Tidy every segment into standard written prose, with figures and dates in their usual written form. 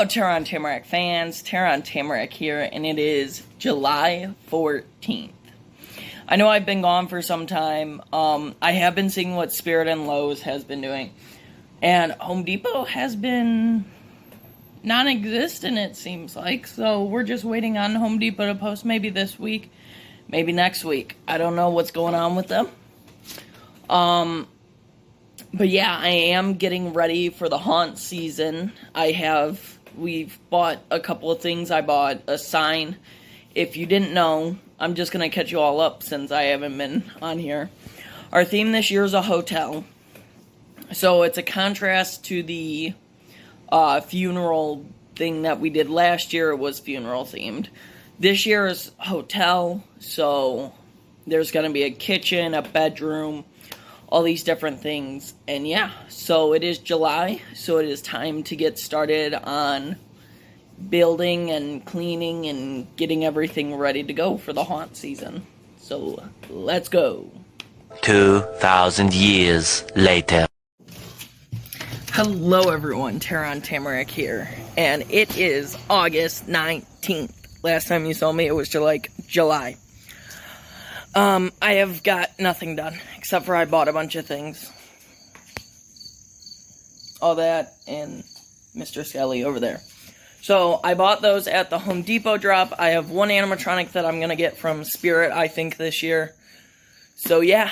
Tamarack fans, Tamarack here, and it is July 14th. I know I've been gone for some time. I have been seeing what Spirit and Lowe's has been doing, and Home Depot has been non-existent, it seems like, so we're just waiting on Home Depot to post maybe this week, maybe next week. I don't know what's going on with them. But yeah, I am getting ready for the haunt season. We've bought a couple of things. I bought a sign. If you didn't know, I'm just going to catch you all up since I haven't been on here. Our theme this year is a hotel. So it's a contrast to the funeral thing that we did last year. It was funeral themed. This year is hotel, so there's going to be a kitchen, a bedroom, all these different things. And yeah, so it is July, so it is time to get started on building and cleaning and getting everything ready to go for the haunt season. So let's go. 2,000 years later. Hello everyone, Tamarack here, and it is August 19th. Last time you saw me, it was July. I have got nothing done, except for I bought a bunch of things. All that, and Mr. Skelly over there. So, I bought those at the Home Depot drop. I have one animatronic that I'm gonna get from Spirit, I think, this year. So, yeah.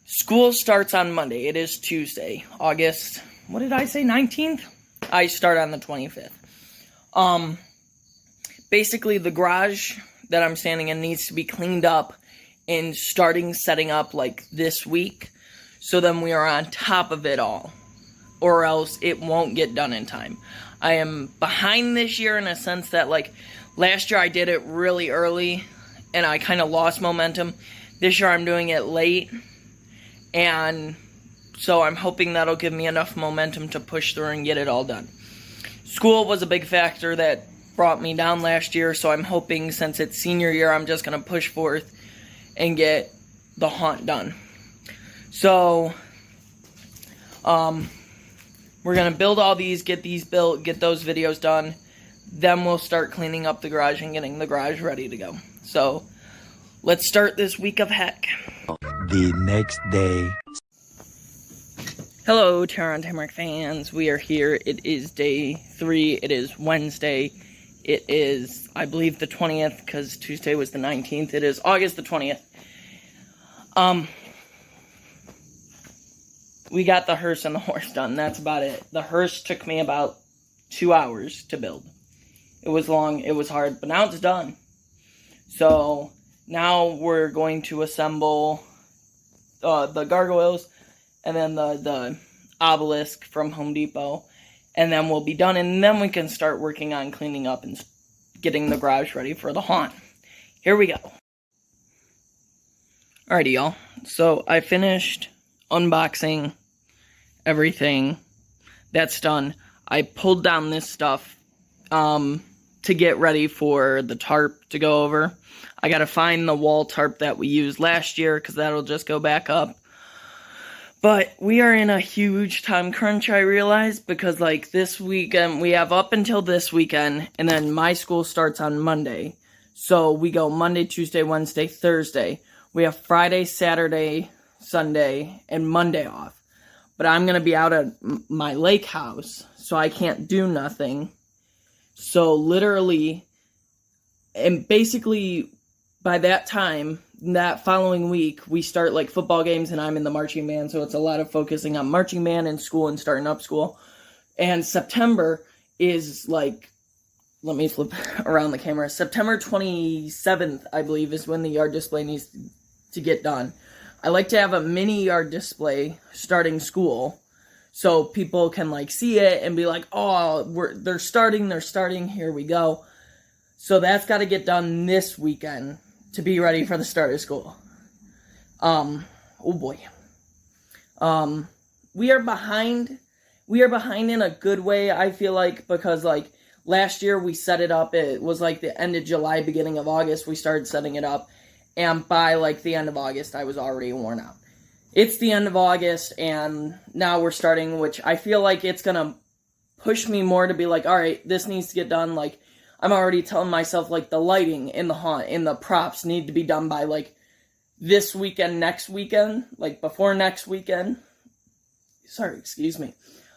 School starts on Monday. It is Tuesday, August, what did I say, 19th? I start on the 25th. Basically, the garage that I'm standing in needs to be cleaned up and setting up this week, so then we are on top of it all, or else it won't get done in time. I am behind this year in a sense that last year I did it really early and I kind of lost momentum. This year I'm doing it late, and so I'm hoping that'll give me enough momentum to push through and get it all done. School was a big factor that brought me down last year, so I'm hoping since it's senior year I'm just going to push forth and get the haunt done. So, we're going to build all these, get these built, get those videos done. Then we'll start cleaning up the garage and getting the garage ready to go. So, let's start this week of heck. The next day. Hello, Tamarack fans. We are here. It is day 3. It is Wednesday. It is, I believe, the 20th, because Tuesday was the 19th. It is August the 20th. We got the hearse and the horse done. That's about it. The hearse took me about 2 hours to build. It was long. It was hard. But now it's done. So, now we're going to assemble the gargoyles and then the obelisk from Home Depot. And then we'll be done, and then we can start working on cleaning up and getting the garage ready for the haunt. Here we go. Alrighty, y'all. So, I finished unboxing everything. That's done. I pulled down this stuff to get ready for the tarp to go over. I gotta find the wall tarp that we used last year, because that'll just go back up. But we are in a huge time crunch, I realize, because this weekend, we have up until this weekend, and then my school starts on Monday. So we go Monday, Tuesday, Wednesday, Thursday. We have Friday, Saturday, Sunday, and Monday off. But I'm going to be out at my lake house, so I can't do nothing. So literally, and basically, by that time, that following week, we start football games, and I'm in the marching band, so it's a lot of focusing on marching band and school and starting up school. And September is let me flip around the camera. September 27th, I believe, is when the yard display needs to get done. I like to have a mini yard display starting school, so people can see it and be like, oh, they're starting, here we go. So that's got to get done this weekend to be ready for the start of school. Oh boy. We are behind. We are behind in a good way, I feel like, because last year we set it up. It was the end of July, beginning of August, we started setting it up. And by the end of August, I was already worn out. It's the end of August, and now we're starting, which I feel like it's gonna push me more to be like, all right, this needs to get done. Like, I'm already telling myself, like, the lighting in the haunt and the props need to be done by, like, this weekend, next weekend, like, before next weekend. Sorry, excuse me.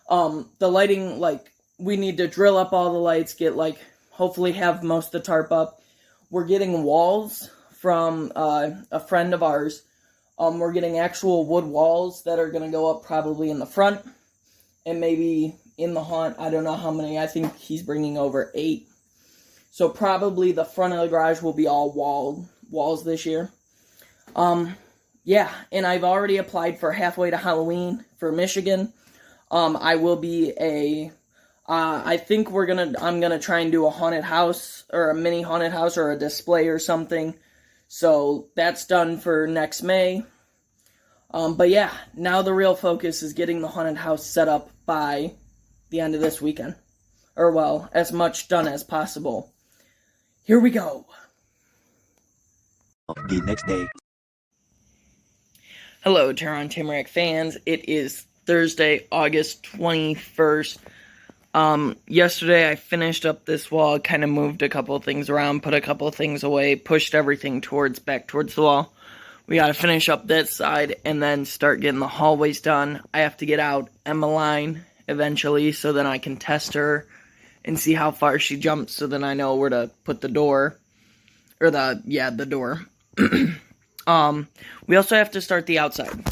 The lighting, like, we need to drill up all the lights, get, like, hopefully have most of the tarp up. We're getting walls from a friend of ours. We're getting actual wood walls that are going to go up probably in the front and maybe in the haunt. I don't know how many. I think he's bringing over 8. So probably the front of the garage will be all walls this year. Yeah, and I've already applied for Halfway to Halloween for Michigan. I will be I think I'm gonna try and do a haunted house, or a mini haunted house, or a display or something. So that's done for next May. But yeah, now the real focus is getting the haunted house set up by the end of this weekend. Or, well, as much done as possible. Here we go. The next day. Hello, Tamarack fans. It is Thursday, August 21st. Yesterday I finished up this wall, kind of moved a couple things around, put a couple things away, pushed everything back towards the wall. We gotta finish up that side and then start getting the hallways done. I have to get out Emmeline eventually so then I can test her and see how far she jumps so then I know where to put the door. Or the door. We also have to start the outside.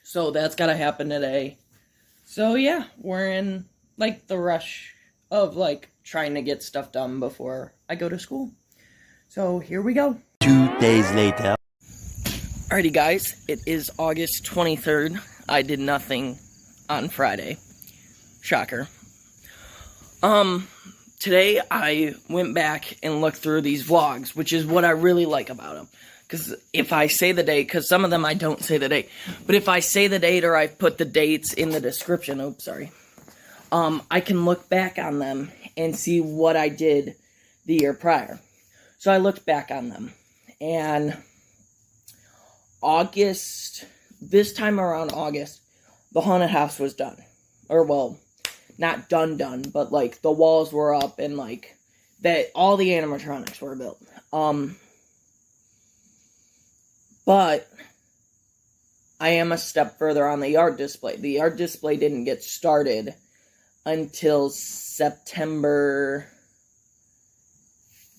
So that's gotta happen today. So yeah, we're in like the rush of like trying to get stuff done before I go to school. So here we go. 2 days later. Alrighty guys, it is August 23rd. I did nothing on Friday. Shocker. Today I went back and looked through these vlogs, which is what I really like about them. Because if I say the date, because some of them I don't say the date, but if I say the date or I put the dates in the description, I can look back on them and see what I did the year prior. So I looked back on them, and this time around August, the haunted house was done. Or, well, not done, but, like, the walls were up and, like, all the animatronics were built. But I am a step further on the yard display. The yard display didn't get started until September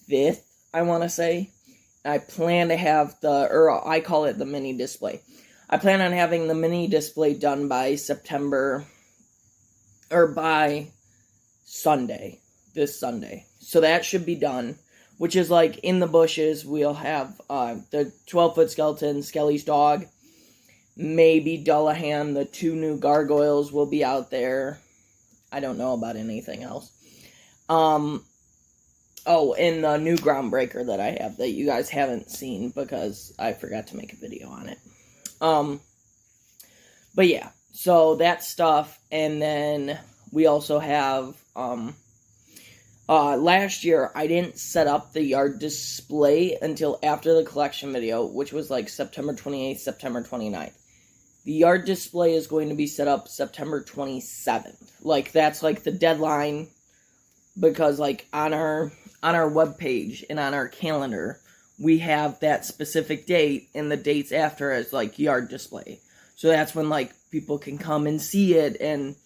5th, I want to say. I plan to have I call it the mini display. I plan on having the mini display done by by Sunday, this Sunday. So that should be done, which is like in the bushes, we'll have the 12-foot skeleton, Skelly's dog, maybe Dullahan, the 2 new gargoyles will be out there. I don't know about anything else. Oh, and the new groundbreaker that I have that you guys haven't seen because I forgot to make a video on it. But yeah, so that stuff, and then we also have, last year I didn't set up the yard display until after the collection video, which was like September 28th, September 29th. The yard display is going to be set up September 27th. Like, that's like the deadline, because like on our webpage and on our calendar, we have that specific date and the dates after as like yard display. So that's when like people can come and see it and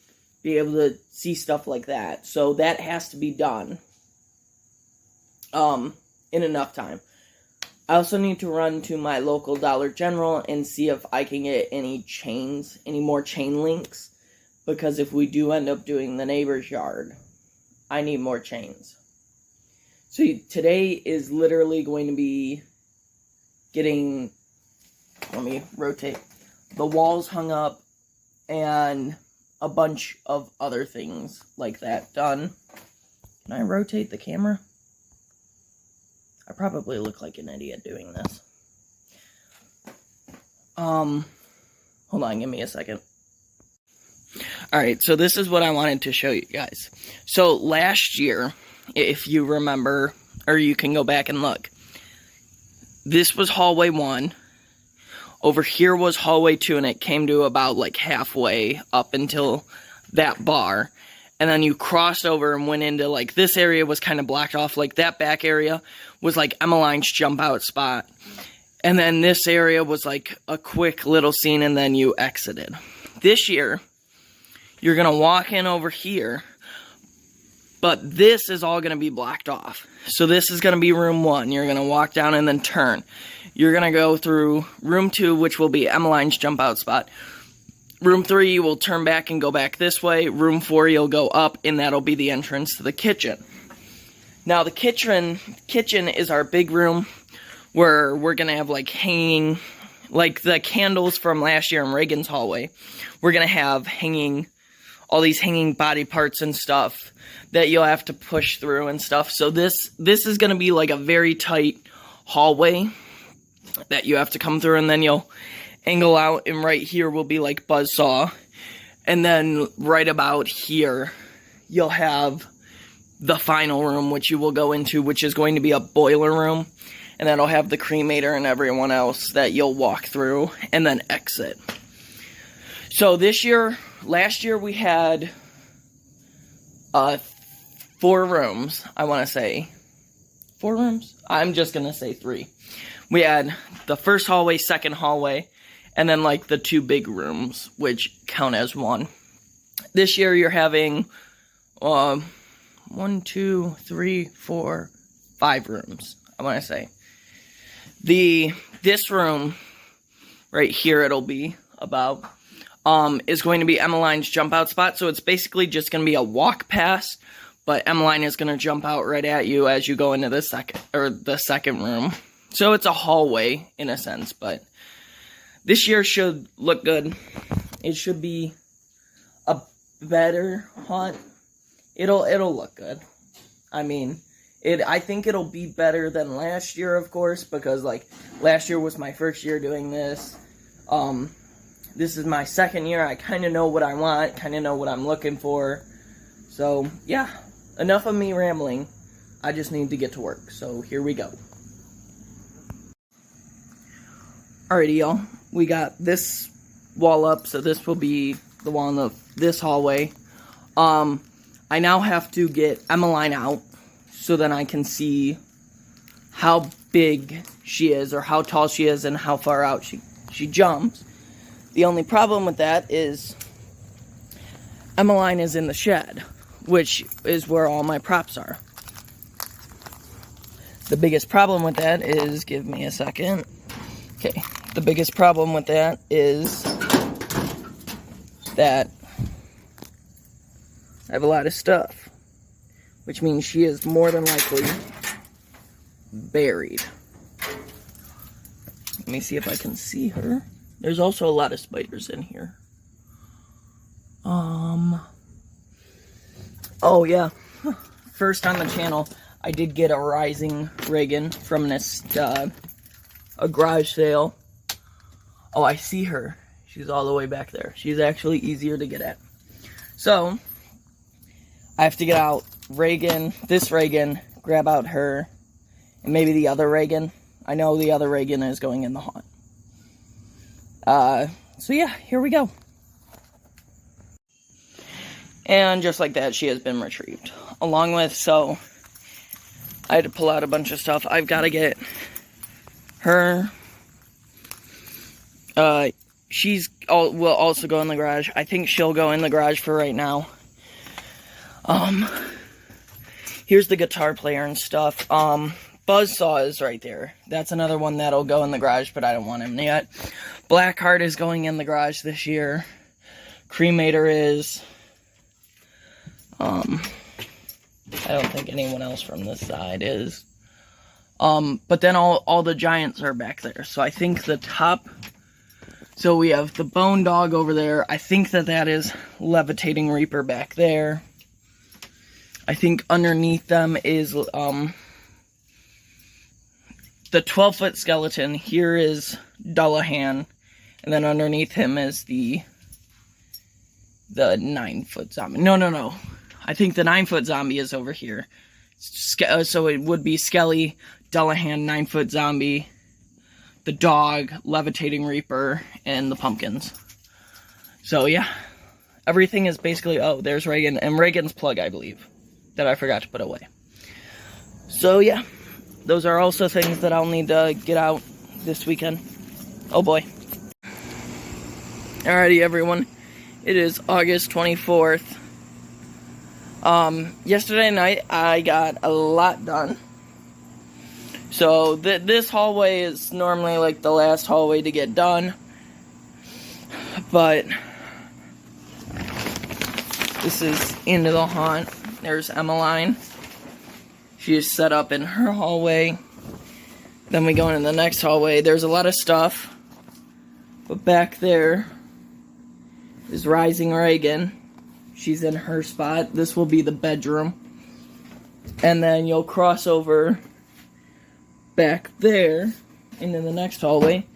be able to see stuff like that. So that has to be done in enough time. I also need to run to my local Dollar General and see if I can get any more chain links, because if we do end up doing the neighbor's yard, I need more chains. So today is literally going to be getting, let me rotate, the walls hung up and a bunch of other things like that done. Can I rotate the camera? I probably look like an idiot doing this. Hold on, give me a second. Alright, so this is what I wanted to show you guys. So last year, if you remember, or you can go back and look, this was hallway 1. Over here was hallway 2, and it came to about like halfway up until that bar. and then you crossed over and went into, like, this area was kind of blocked off. Like, that back area was, like, Emmeline's jump out spot. And then this area was, like, a quick little scene, and then you exited. This year, you're going to walk in over here, but this is all going to be blocked off. So this is going to be room 1. You're going to walk down and then turn. You're going to go through room 2, which will be Emmeline's jump out spot. Room 3, you will turn back and go back this way. Room 4, you'll go up, and that'll be the entrance to the kitchen. Now, the kitchen is our big room where we're going to have, like, hanging, like, the candles from last year in Reagan's hallway. We're going to have hanging, all these hanging body parts and stuff that you'll have to push through and stuff. So this is going to be, like, a very tight hallway that you have to come through, and then you'll angle out, and right here will be, like, buzzsaw. And then right about here, you'll have the final room, which you will go into, which is going to be a boiler room. And that'll have the cremator and everyone else that you'll walk through and then exit. So last year we had 4 rooms, I want to say. 4 rooms? I'm just going to say 3. We had the first hallway, second hallway, and then, like, the 2 big rooms, which count as 1. This year you're having 1, 2, 3, 4, 5 rooms, I want to say. This room right here, it'll be about, is going to be Emmeline's jump out spot. So it's basically just going to be a walk pass, but Emmeline is going to jump out right at you as you go into the second room. So it's a hallway in a sense, but this year should look good. It should be a better haunt. It'll look good. I mean, I think it'll be better than last year, of course, because, like, last year was my first year doing this. This is my second year. I kind of know what I want, kind of know what I'm looking for. So, yeah, enough of me rambling. I just need to get to work, so here we go. Alrighty, y'all. We got this wall up, so this will be the wall in this hallway. I now have to get Emmeline out so then I can see how big she is, or how tall she is, and how far out she jumps. The only problem with that is Emmeline is in the shed, which is where all my props are. The biggest problem with that is, give me a second. Okay, the biggest problem with that is that I have a lot of stuff, which means she is more than likely buried. Let me see if I can see her. There's also a lot of spiders in here. Oh yeah, first on the channel, I did get a rising Reagan from this, a garage sale. Oh, I see her. She's all the way back there. She's actually easier to get at. So, I have to get out Reagan, this Reagan, grab out her, and maybe the other Reagan. I know the other Reagan is going in the haunt. So yeah, here we go. And just like that, she has been retrieved. Along with, so, I had to pull out a bunch of stuff. I've got to get her. Will also go in the garage. I think she'll go in the garage for right now. Here's the guitar player and stuff. Buzzsaw is right there. That's another one that'll go in the garage, but I don't want him yet. Blackheart is going in the garage this year. Cremator is. I don't think anyone else from this side is. But then all the giants are back there. So I think the top. So we have the Bone Dog over there. I think that is Levitating Reaper back there. I think underneath them is the 12-foot skeleton. Here is Dullahan, and then underneath him is the 9-foot zombie. No. I think the 9-foot zombie is over here. So it would be Skelly, Dullahan, 9-foot zombie, the dog, Levitating Reaper, and the pumpkins. So yeah, everything is basically, oh, there's Reagan, and Reagan's plug, I believe, that I forgot to put away. So, yeah, those are also things that I'll need to get out this weekend. Oh, boy. Alrighty, everyone. It is August 24th. Yesterday night, I got a lot done. So, this hallway is normally, like, the last hallway to get done. But this is into the haunt. There's Emmeline. She is set up in her hallway. Then we go into the next hallway. There's a lot of stuff. But back there is Rising Reagan. She's in her spot. This will be the bedroom. And then you'll cross over back there into the next hallway,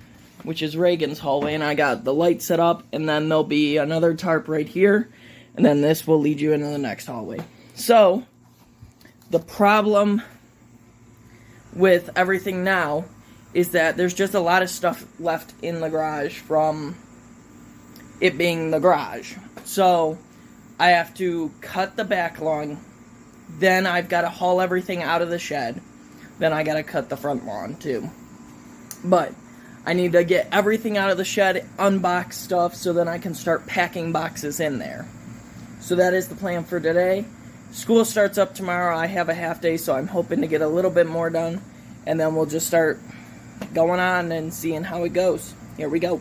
which is Reagan's hallway. And I got the light set up. And then there'll be another tarp right here. And then this will lead you into the next hallway. So, the problem with everything now is that there's just a lot of stuff left in the garage from it being the garage. So, I have to cut the back lawn. Then I've got to haul everything out of the shed. Then I got to cut the front lawn too. But I need to get everything out of the shed, unbox stuff, so then I can start packing boxes in there. So that is the plan for today. School starts up tomorrow. I have a half day, so I'm hoping to get a little bit more done. And then we'll just start going on and seeing how it goes. Here we go.